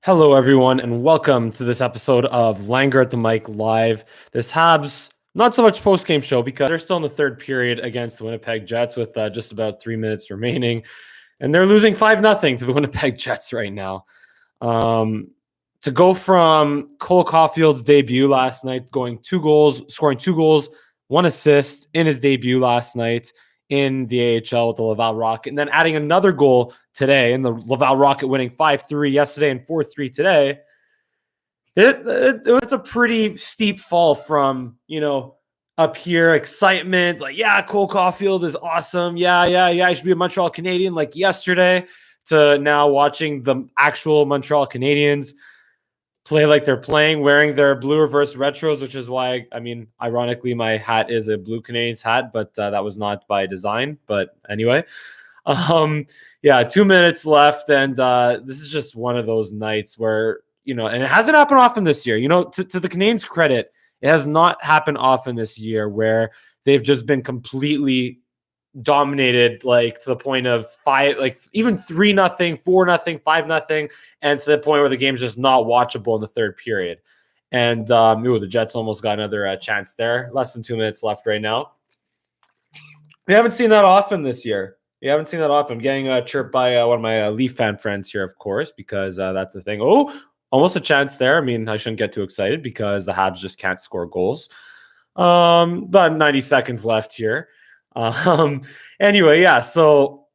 Hello, everyone, and welcome to this episode of Langer at the Mic Live. This Habs, not so much post-game show because they're still in the third period against the Winnipeg Jets with just about 3 minutes remaining, and they're losing 5-0 to the Winnipeg Jets right now. To go from Cole Caufield's debut last night, scoring 2 goals, 1 assist in his debut last night in the AHL with the Laval Rocket, and then adding another goal today in the Laval Rocket winning 5-3 yesterday and 4-3 today. It's a pretty steep fall from, up here, excitement, like, yeah, Cole Caufield is awesome. Yeah, I should be a Montreal Canadien like yesterday, to now watching the actual Montreal Canadiens play like they're playing, wearing their blue reverse retros, which is why, ironically, my hat is a blue Canadiens hat, but that was not by design. But anyway, 2 minutes left, and this is just one of those nights where, and it hasn't happened often this year. To the Canadiens' credit, it has not happened often this year where they've just been completely dominated, like to the point of 5, like even 3-0, 4-0, 5-0, and to the point where the game's just not watchable in the third period. And the Jets almost got another chance there. Less than 2 minutes left right now. We haven't seen that often this year. I'm getting chirped by one of my Leaf fan friends here, of course, because that's the thing. Oh, almost a chance there. I shouldn't get too excited because the Habs just can't score goals. About 90 seconds left here. Anyway, yeah. So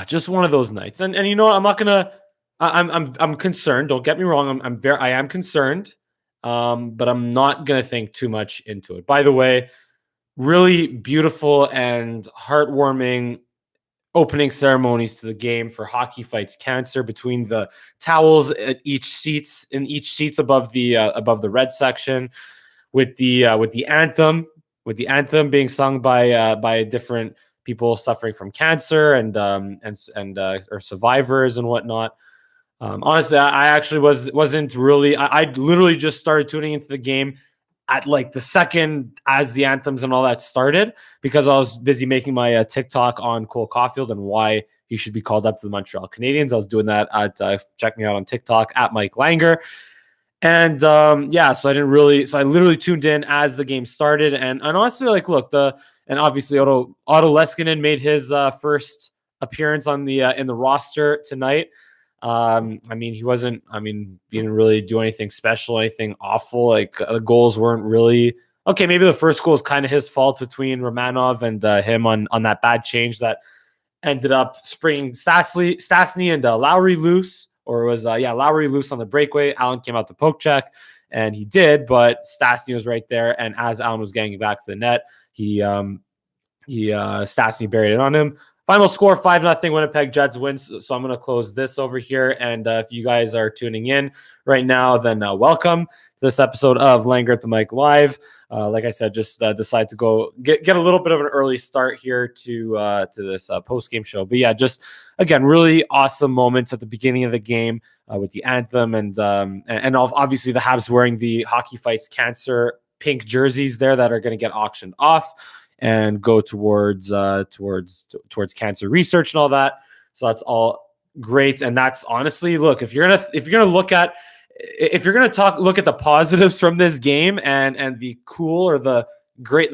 just one of those nights, and I'm not gonna. I'm concerned. Don't get me wrong. I am concerned. But I'm not gonna think too much into it. By the way, really beautiful and heartwarming opening ceremonies to the game for Hockey Fights Cancer between the towels at each seats above the red section, with the anthem being sung by different people suffering from cancer and or survivors and whatnot. Honestly, I actually wasn't really. I literally just started tuning into the game at like the second as the anthems and all that started, because I was busy making my TikTok on Cole Caufield and why he should be called up to the Montreal Canadiens. I was doing that at check me out on TikTok at Mike Langer. And so I literally tuned in as the game started. And honestly, like, look, obviously Otto Leskinen made his first appearance on the in the roster tonight. He didn't really do anything special, anything awful. Like, the goals weren't really okay. Maybe the first goal is kind of his fault between Romanov and him on that bad change that ended up springing Stastny and Lowry loose, or it was Lowry loose on the breakaway. Allen came out to poke check, and he did, but Stastny was right there, and as Allen was getting back to the net, Stastny buried it on him. Final score, 5-0 Winnipeg Jets wins. So I'm going to close this over here. And if you guys are tuning in right now, then welcome to this episode of Langer at the Mic Live. Like I said, just decide to go get a little bit of an early start here to this post-game show. But yeah, just, again, really awesome moments at the beginning of the game with the anthem. And obviously the Habs wearing the Hockey Fights Cancer pink jerseys there that are going to get auctioned off and go towards cancer research and all that. So that's all great. And that's honestly, look, if you're gonna look at the positives from this game and the cool or the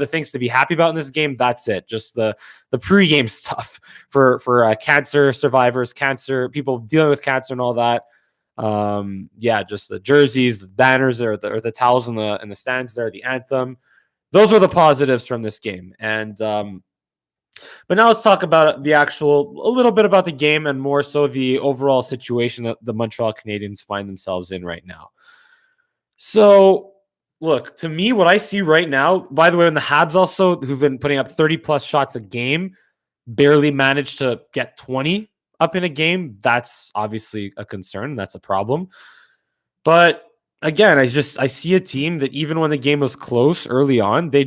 things to be happy about in this game, that's it. Just the pregame stuff for cancer survivors, cancer people dealing with cancer and all that. Just the jerseys, the banners, or the towels in the stands there, the anthem. Those are the positives from this game. And but now let's talk about a little bit about the game, and more so the overall situation that the Montreal Canadiens find themselves in right now. So, look, to me, what I see right now, by the way, when the Habs also, who've been putting up 30-plus shots a game, barely managed to get 20 up in a game, that's obviously a concern. That's a problem. But again, I see a team that even when the game was close early on, they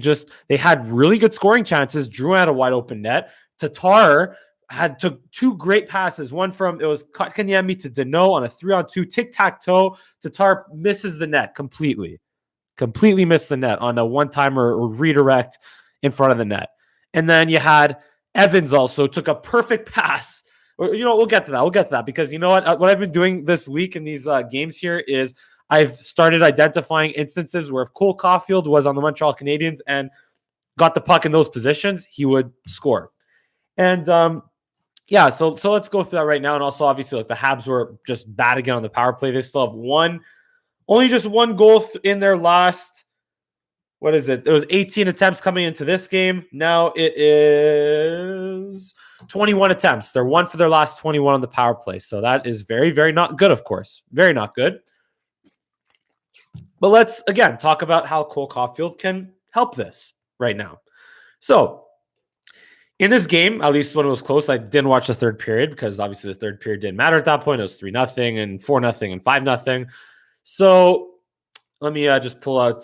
had really good scoring chances. Drew had a wide open net. Tatar took 2 great passes. One it was Kotkaniemi to Deneau on a 3-on-2 tic-tac-toe. Tatar misses the net completely missed the net on a one-timer or redirect in front of the net. And then you had Evans also took a perfect pass we'll get to that. We'll get to that because you know what I've been doing this week in these games here is I've started identifying instances where if Cole Caufield was on the Montreal Canadiens and got the puck in those positions, he would score. And yeah, so let's go through that right now. And also, obviously, like the Habs were just bad again on the power play. They still have only just one goal in their last. What is it? It was 18 attempts coming into this game. Now it is 21 attempts. They're 1 for their last 21 on the power play. So that is very, very not good, of course. Very not good. But let's, again, talk about how Cole Caufield can help this right now. So in this game, at least when it was close, I didn't watch the third period because obviously the third period didn't matter at that point. It was 3-0 and 4-0 and 5-0. So let me just pull out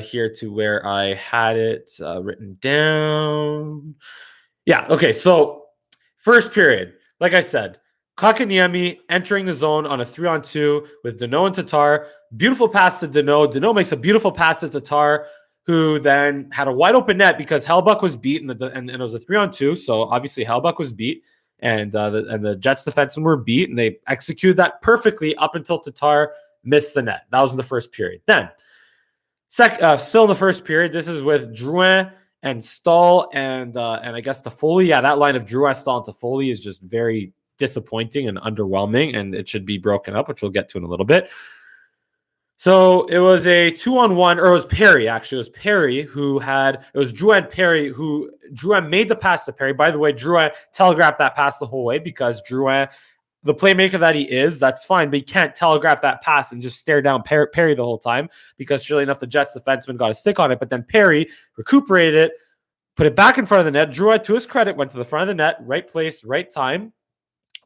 here to where I had it written down. Yeah, okay. So first period, like I said, Kotkaniemi entering the zone on a 3-on-2 with Danault and Tatar. Beautiful pass to Danault. Danault makes a beautiful pass to Tatar, who then had a wide open net because Hellebuyck was beat, and it was a 3-on-2. So obviously Hellebuyck was beat, and the Jets defensemen were beat, and they executed that perfectly up until Tatar missed the net. That was in the first period. Then, still in the first period, this is with Drouin and Stahl and I guess Toffoli. Yeah, that line of Drouin, Stahl, and Toffoli is just very disappointing and underwhelming, and it should be broken up, which we'll get to in a little bit. So it was a 2-on-1, or it was Perry, actually. It was Perry it was Drouin and Perry Drouin made the pass to Perry. By the way, Drouin telegraphed that pass the whole way because Drouin, the playmaker that he is, that's fine, but he can't telegraph that pass and just stare down Perry the whole time because surely enough, the Jets defenseman got a stick on it, but then Perry recuperated it, put it back in front of the net. Drouin, to his credit, went to the front of the net, right place, right time,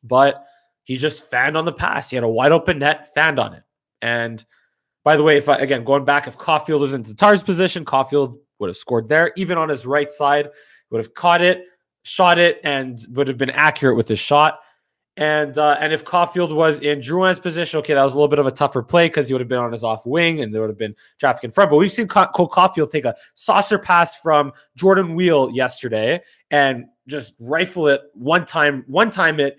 but he just fanned on the pass. He had a wide open net, fanned on it. And by the way, going back, if Caufield was in Tatar's position, Caufield would have scored there. Even on his right side, would have caught it, shot it, and would have been accurate with his shot. And if Caufield was in Drouin's position, okay, that was a little bit of a tougher play because he would have been on his off wing and there would have been traffic in front. But we've seen Cole Caufield take a saucer pass from Jordan Wheel yesterday and just rifle it one time it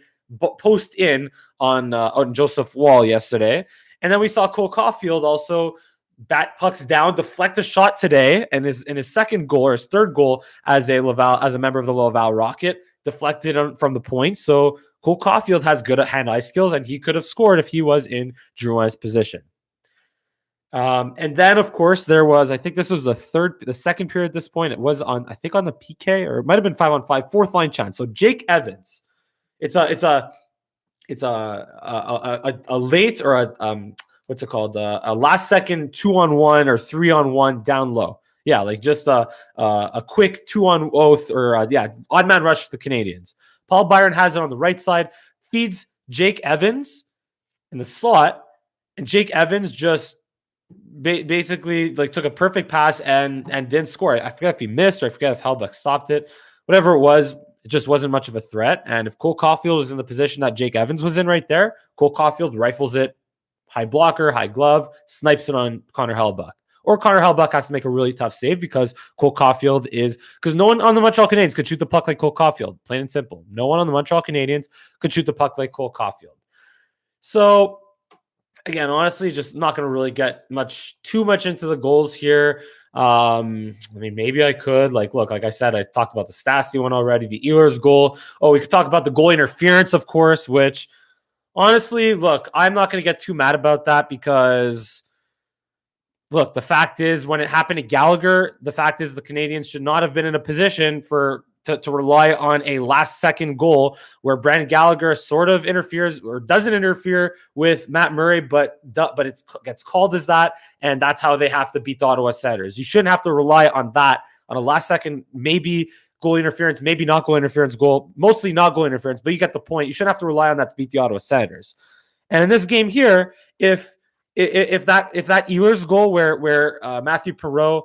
post in on Joseph Wall yesterday. And then we saw Cole Caufield also bat pucks down, deflect a shot today, and in his second goal or his third goal as a member of the Laval Rocket, deflected from the point. So Cole Caufield has good hand-eye skills, and he could have scored if he was in Drouin's position. And then, of course, there was, I think this was the second period at this point. It was on the PK, or it might have been 5-on-5, fourth line chance. So Jake Evans, it's a late or a last second 2-on-1 or 3-on-1 down low. Yeah, like just a quick 2-on-0 or odd man rush for the Canadiens. Paul Byron has it on the right side, feeds Jake Evans in the slot, and Jake Evans just basically like took a perfect pass and didn't score. I forget if he missed or I forget if Hellebuyck stopped it. Whatever it was, it just wasn't much of a threat. And if Cole Caufield was in the position that Jake Evans was in right there, Cole Caufield rifles it, high blocker, high glove, snipes it on Connor Hellebuyck. Or Connor Hellebuyck has to make a really tough save because Cole Caufield because no one on the Montreal Canadiens could shoot the puck like Cole Caufield, plain and simple. No one on the Montreal Canadiens could shoot the puck like Cole Caufield. So, again, honestly, just not going to really get too much into the goals here. I mean, maybe I could. Like I said, I talked about the Stastny one already, the Ehlers goal. Oh, we could talk about the goal interference, of course, which, honestly, look, I'm not going to get too mad about that because, look, the fact is, when it happened to Gallagher, the fact is the Canadiens should not have been in a position to rely on a last-second goal where Brandon Gallagher sort of interferes or doesn't interfere with Matt Murray, but it gets called as that, and that's how they have to beat the Ottawa Senators. You shouldn't have to rely on that, on a last-second, maybe goal interference, maybe not goal interference goal, mostly not goal interference, but you get the point. You shouldn't have to rely on that to beat the Ottawa Senators. And in this game here, if that Ehlers goal where Matthew Perreault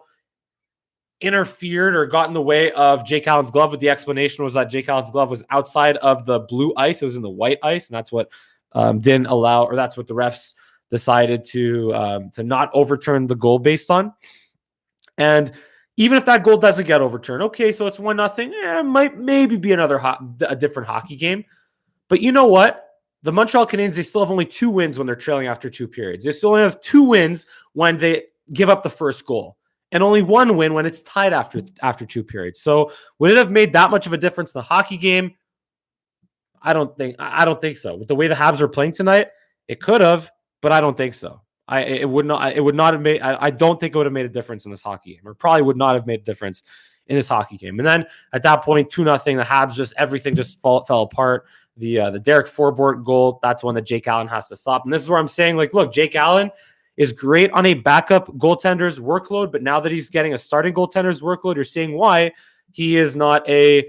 interfered or got in the way of Jake Allen's glove, but the explanation was that Jake Allen's glove was outside of the blue ice. It was in the white ice, and that's what didn't allow, or that's what the refs decided to not overturn the goal based on. And even if that goal doesn't get overturned, okay, so it's 1-0. It might maybe be a different hockey game. But you know what? The Montreal Canadiens, they still have only 2 wins when they're trailing after 2 periods. They still only have 2 wins when they give up the first goal, and only 1 win when it's tied after 2 periods. So would it have made that much of a difference in the hockey game? I don't think so. With the way the Habs are playing tonight, it could have, but I don't think so. It would not have made. I don't think it would have made a difference in this hockey game, or probably would not have made a difference in this hockey game. And then at that point, 2-0, the Habs everything fell apart. The Derek Forbort goal, that's one that Jake Allen has to stop. And this is where I'm saying, like, look, Jake Allen is great on a backup goaltender's workload, but now that he's getting a starting goaltender's workload, you're seeing why he is not a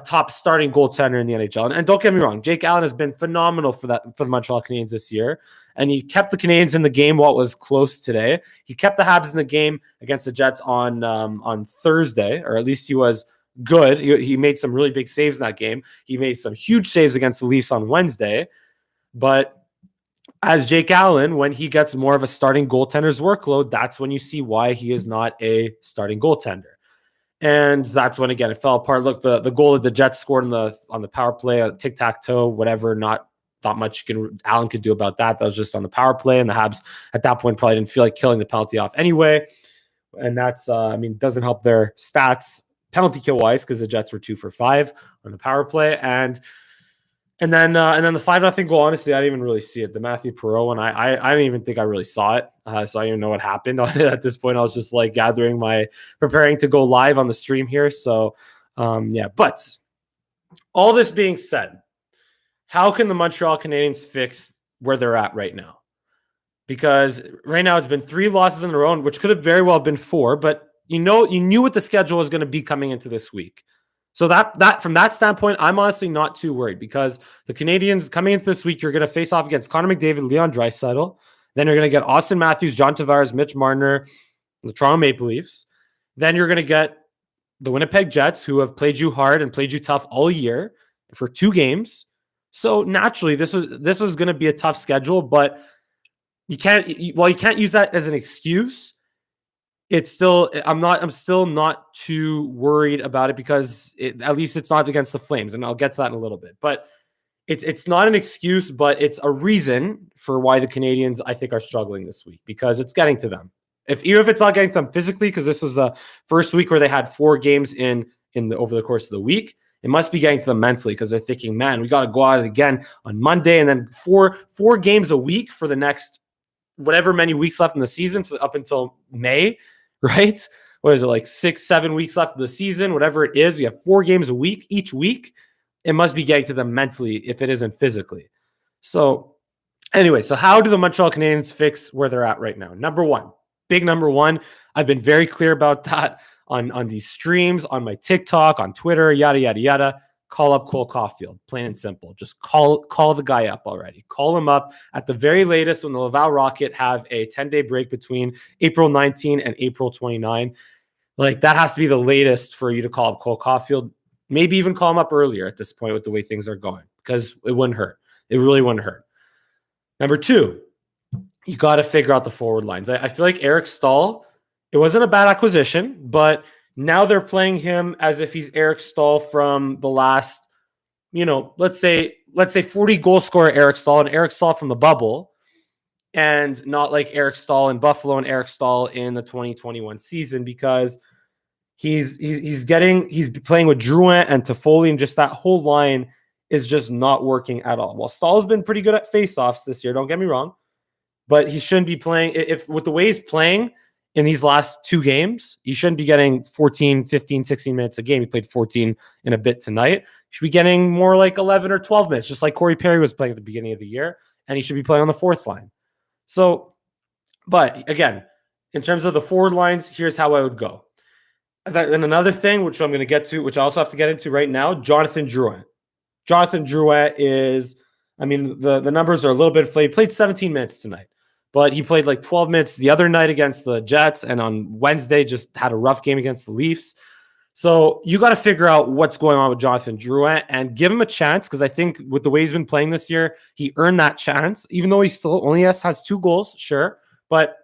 top starting goaltender in the NHL. And don't get me wrong, Jake Allen has been phenomenal for the Montreal Canadiens this year. And he kept the Canadiens in the game while it was close today. He kept the Habs in the game against the Jets on Thursday, or at least he was good. He made some really big saves in that game. He made some huge saves against the Leafs on Wednesday. But as Jake Allen, when he gets more of a starting goaltender's workload, that's when you see why he is not a starting goaltender. And that's when, again, it fell apart. Look, the goal that the Jets scored on the power play, tic-tac-toe, whatever, not much Allen could do about that. That was just on the power play, and the Habs at that point probably didn't feel like killing the penalty off anyway. And that's, doesn't help their stats penalty kill wise, because the Jets were 2 for 5 on the power play. And then the 5-0 goal, honestly, I didn't even really see it. The Matthew Perreault one, I didn't even think I really saw it. So I didn't even know what happened on it at this point. I was just like preparing to go live on the stream here. So but all this being said, how can the Montreal Canadiens fix where they're at right now? Because right now it's been 3 losses in a row, which could have very well been 4, but you knew what the schedule was going to be coming into this week. So that from that standpoint, I'm honestly not too worried, because the Canadiens coming into this week, you're going to face off against Connor McDavid, Leon Draisaitl. Then you're going to get Austin Matthews, John Tavares, Mitch Marner, the Toronto Maple Leafs. Then you're going to get the Winnipeg Jets, who have played you hard and played you tough all year for 2 games. So naturally, this was going to be a tough schedule, but you can't use that as an excuse. I'm still not too worried about it, because at least it's not against the Flames, and I'll get to that in a little bit. But it's not an excuse, but it's a reason for why the Canadiens, I think, are struggling this week, because it's getting to them. Even if it's not getting to them physically, because this was the first week where they had 4 games over the course of the week, it must be getting to them mentally, because they're thinking, man, we got to go at it again on Monday, and then four games a week for the next whatever many weeks left in the season up until May, right? What is it, like 6-7 weeks left of the season, whatever it is? You have 4 games a week each week. It must be getting to them mentally if it isn't physically. So anyway, so how do the Montreal Canadiens fix where they're at right now? Number one, I've been very clear about that on these streams, on my TikTok, on Twitter, yada, yada, yada. Call up Cole Caufield, plain and simple. Just call the guy up already. Call him up at the very latest when the Laval Rocket have a 10-day break between April 19 and April 29. Like, that has to be the latest for you to call up Cole Caufield. Maybe even call him up earlier at this point with the way things are going, because it wouldn't hurt. It really wouldn't hurt. Number 2, you got to figure out the forward lines. I feel like Eric Staal, it wasn't a bad acquisition, but now they're playing him as if he's Eric Staal from the last, let's say 40 goal scorer Eric Staal, and Eric Staal from the bubble, and not like Eric Staal in Buffalo and Eric Staal in the 2021 season, because he's playing with Drouin and Toffoli, and just that whole line is just not working at all. Well, Stahl's been pretty good at faceoffs this year, don't get me wrong, but he shouldn't be playing, if with the way he's playing in these last 2 games, he shouldn't be getting 14, 15, 16 minutes a game. He played 14 in a bit tonight. He should be getting more like 11 or 12 minutes, just like Corey Perry was playing at the beginning of the year, and he should be playing on the 4th line. So, but again, in terms of the forward lines, here's how I would go. And another thing, which I'm going to get to, which I also have to get into right now, Jonathan Drouin. Jonathan Drouin is, the numbers are a little bit inflated. He played 17 minutes tonight, but he played like 12 minutes the other night against the Jets, and on Wednesday just had a rough game against the Leafs. So you got to figure out what's going on with Jonathan Drouin and give him a chance, because I think with the way he's been playing this year, he earned that chance, even though he still only has 2 goals, sure, but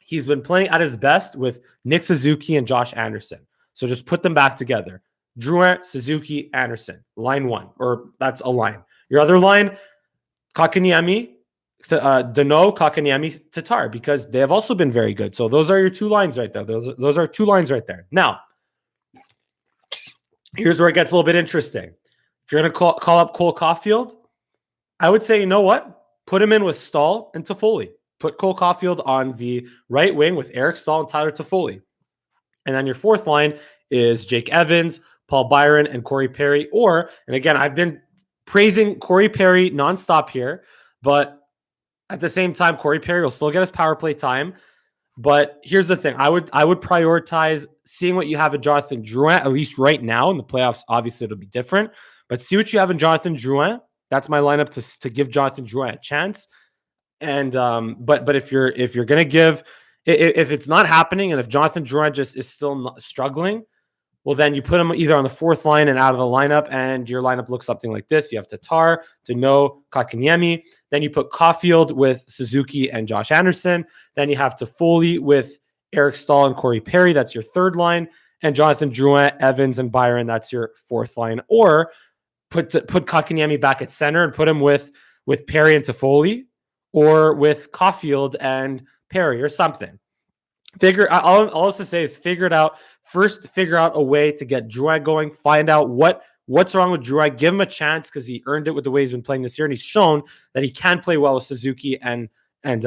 he's been playing at his best with Nick Suzuki and Josh Anderson. So just put them back together. Drouin, Suzuki, Anderson, line 1, or that's a line. Your other line, Kotkaniemi, Danault, Kotkaniemi, Tatar, because they have also been very good. So those are your two lines right there. Those are two lines right there. Now, here's where it gets a little bit interesting. If you're going to call up Cole Caufield, I would say, you know what? Put him in with Stahl and Toffoli. Put Cole Caufield on the right wing with Eric Stahl and Tyler Toffoli. And then your fourth line is Jake Evans, Paul Byron, and Corey Perry. And again, I've been praising Corey Perry nonstop here, but at the same time, Corey Perry will still get his power play time. But here's the thing. I would prioritize seeing what you have in Jonathan Drouin, at least right now. In the playoffs, obviously, it'll be different. But see what you have in Jonathan Drouin. That's my lineup to give Jonathan Drouin a chance. And but if you're gonna give, if it's not happening, and if Jonathan Drouin just is still not struggling, well, then you put him either on the fourth line and out of the lineup, and your lineup looks something like this. You have Tatar, Danault, Kotkaniemi. Then you put Caufield with Suzuki and Josh Anderson. Then you have Toffoli with Eric Stahl and Corey Perry. That's your third line. And Jonathan Drouin, Evans, and Byron. That's your fourth line. Or put Kotkaniemi back at center and put him with Perry and Toffoli, or with Caufield and Perry or something. All else to say is figure it out. First, figure out a way to get Drouin going. Find out what's wrong with Drouin. Give him a chance because he earned it with the way he's been playing this year, and he's shown that he can play well with Suzuki and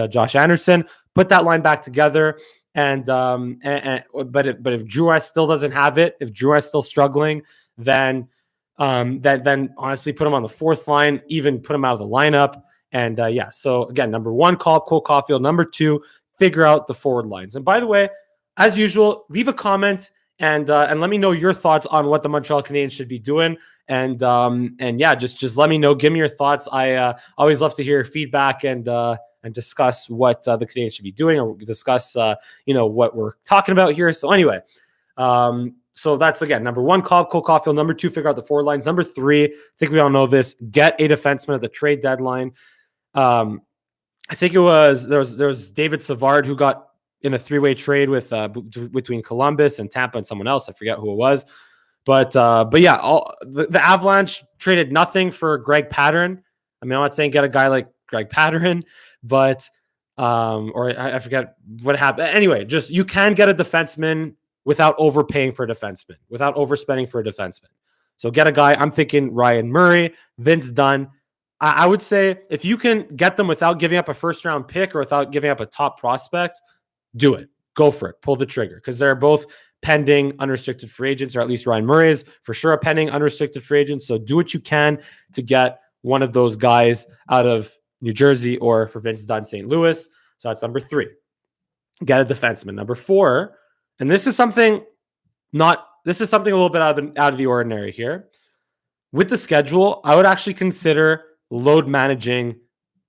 Josh Anderson. Put that line back together. But if Drouin still doesn't have it, if Drouin is still struggling, then honestly put him on the fourth line. Even put him out of the lineup. And so again, number one, call up Cole Caufield. Number two, figure out the forward lines. And by the way, as usual, leave a comment and let me know your thoughts on what the Montreal Canadiens should be doing. And just let me know. Give me your thoughts. I always love to hear your feedback and discuss what the Canadiens should be doing, or discuss what we're talking about here. So anyway, so that's again number one, call up Cole Caufield. Number two, figure out the forward lines. Number three, I think we all know this: get a defenseman at the trade deadline. I think there was David Savard who got in a three-way trade with between Columbus and Tampa and someone else. I forget who it was, but yeah, the Avalanche traded nothing for Greg Pattern. I mean, I'm not saying get a guy like Greg Pattern, but or I forget what happened. Anyway, just you can get a defenseman without overpaying for a defenseman, without overspending for a defenseman. So get a guy. I'm thinking Ryan Murray, Vince Dunn. I would say if you can get them without giving up a first-round pick or without giving up a top prospect, do it. Go for it. Pull the trigger, because they're both pending unrestricted free agents, or at least Ryan Murray is for sure a pending unrestricted free agent. So do what you can to get one of those guys out of New Jersey, or for Vince Dunn, St. Louis. So that's number three. Get a defenseman. Number four, and this is something a little bit out of the ordinary here. With the schedule, I would actually consider load managing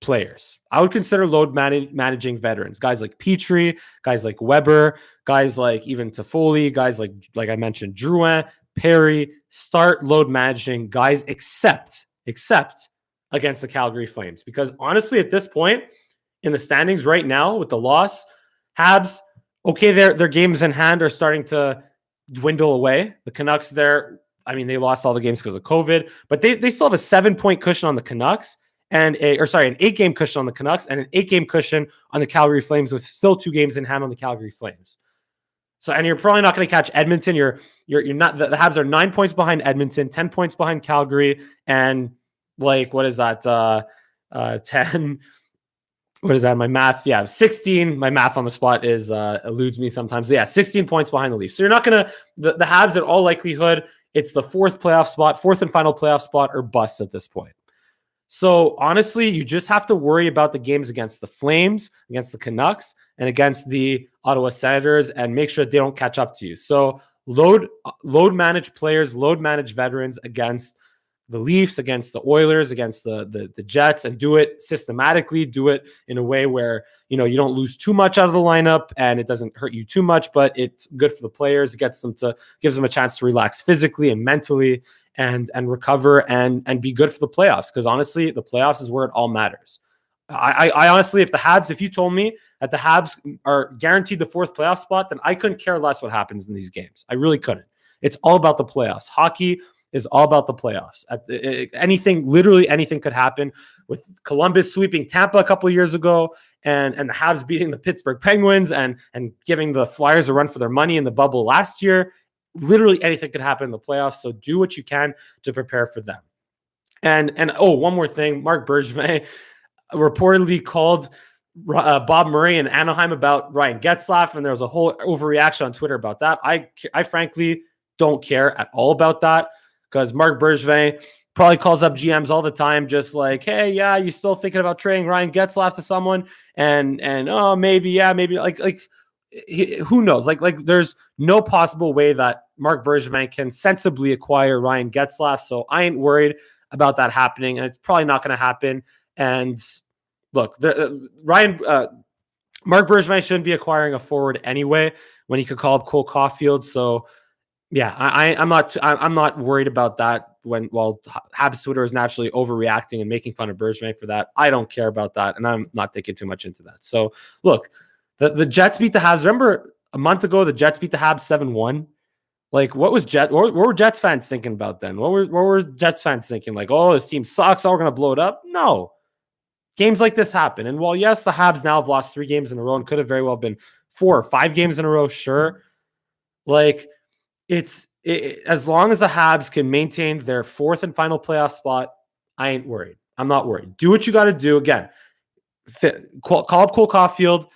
players. I would consider load managing veterans, guys like Petrie, guys like Weber, guys like even Toffoli, guys like I mentioned, Drouin, Perry. Start load managing guys, except against the Calgary Flames, because honestly, at this point in the standings right now, with the loss, Habs, okay, their games in hand are starting to dwindle away. The Canucks, they lost all the games because of COVID, but they still have a 7-point cushion on the Canucks and an 8-game cushion on the Canucks and an 8-game cushion on the Calgary Flames, with still 2 games in hand on the Calgary Flames. So, and you're probably not going to catch Edmonton. You're not. The Habs are 9 points behind Edmonton, 10 points behind Calgary, and what is that? 10. What is that? My math? Yeah, 16. My math on the spot eludes me sometimes. So yeah, 16 points behind the Leafs. So you're not going to the Habs, in all likelihood, it's the fourth and final playoff spot, or bust at this point. So honestly, you just have to worry about the games against the Flames, against the Canucks, and against the Ottawa Senators, and make sure that they don't catch up to you. So load manage players, load manage veterans against the Leafs, against the Oilers, against the Jets, and do it systematically. Do it in a way where you don't lose too much out of the lineup and it doesn't hurt you too much, but it's good for the players. It gives them a chance to relax physically and mentally and recover and be good for the playoffs. Because honestly, the playoffs is where it all matters. I honestly, if you told me that the Habs are guaranteed the fourth playoff spot, then I couldn't care less what happens in these games. I really couldn't. It's all about the playoffs. Hockey is all about the playoffs. Anything, literally anything could happen. With Columbus sweeping Tampa a couple of years ago, and the Habs beating the Pittsburgh Penguins and giving the Flyers a run for their money in the bubble last year. Literally anything could happen in the playoffs. So do what you can to prepare for them. And one more thing, Marc Bergevin reportedly called Bob Murray in Anaheim about Ryan Getzlaf, and there was a whole overreaction on Twitter about that. I frankly don't care at all about that, because Marc Bergevin probably calls up GMs all the time, just like, hey, yeah, you still thinking about trading Ryan Getzlaf to someone? And oh, maybe, yeah, maybe, like who knows? Like there's no possible way that Marc Bergevin can sensibly acquire Ryan Getzlaf. So I ain't worried about that happening, and it's probably not going to happen. And look, Marc Bergevin shouldn't be acquiring a forward anyway when he could call up Cole Caufield. So yeah, I'm not worried about that. While Habs Twitter is naturally overreacting and making fun of Bergevin for that, I don't care about that, and I'm not thinking too much into that. So look, the Jets beat the Habs. Remember a month ago, the Jets beat the Habs 7-1. Like, what were Jets fans thinking about then? What were Jets fans thinking? Like, oh, this team sucks, oh, we're gonna blow it up. No. Games like this happen. And while, yes, the Habs now have lost 3 games in a row and could have very well been 4 or 5 games in a row, sure. Like, as long as the Habs can maintain their 4th and final playoff spot, I ain't worried. I'm not worried. Do what you got to do. Again, call up Cole Caufield,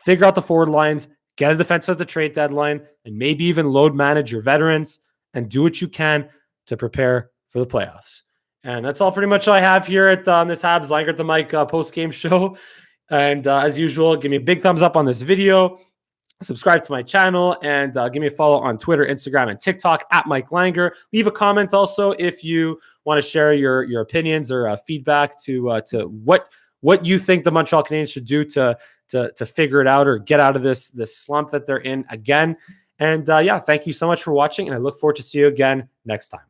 figure out the forward lines, get a defense at the trade deadline, and maybe even load manage your veterans, and do what you can to prepare for the playoffs. And that's all pretty much I have here on this Habs Langer at the Mic post-game show. And as usual, give me a big thumbs up on this video. Subscribe to my channel, and give me a follow on Twitter, Instagram, and TikTok at Mike Langer. Leave a comment also if you want to share your opinions or feedback to what you think the Montreal Canadiens should do to figure it out or get out of this slump that they're in again. And yeah, thank you so much for watching, and I look forward to see you again next time.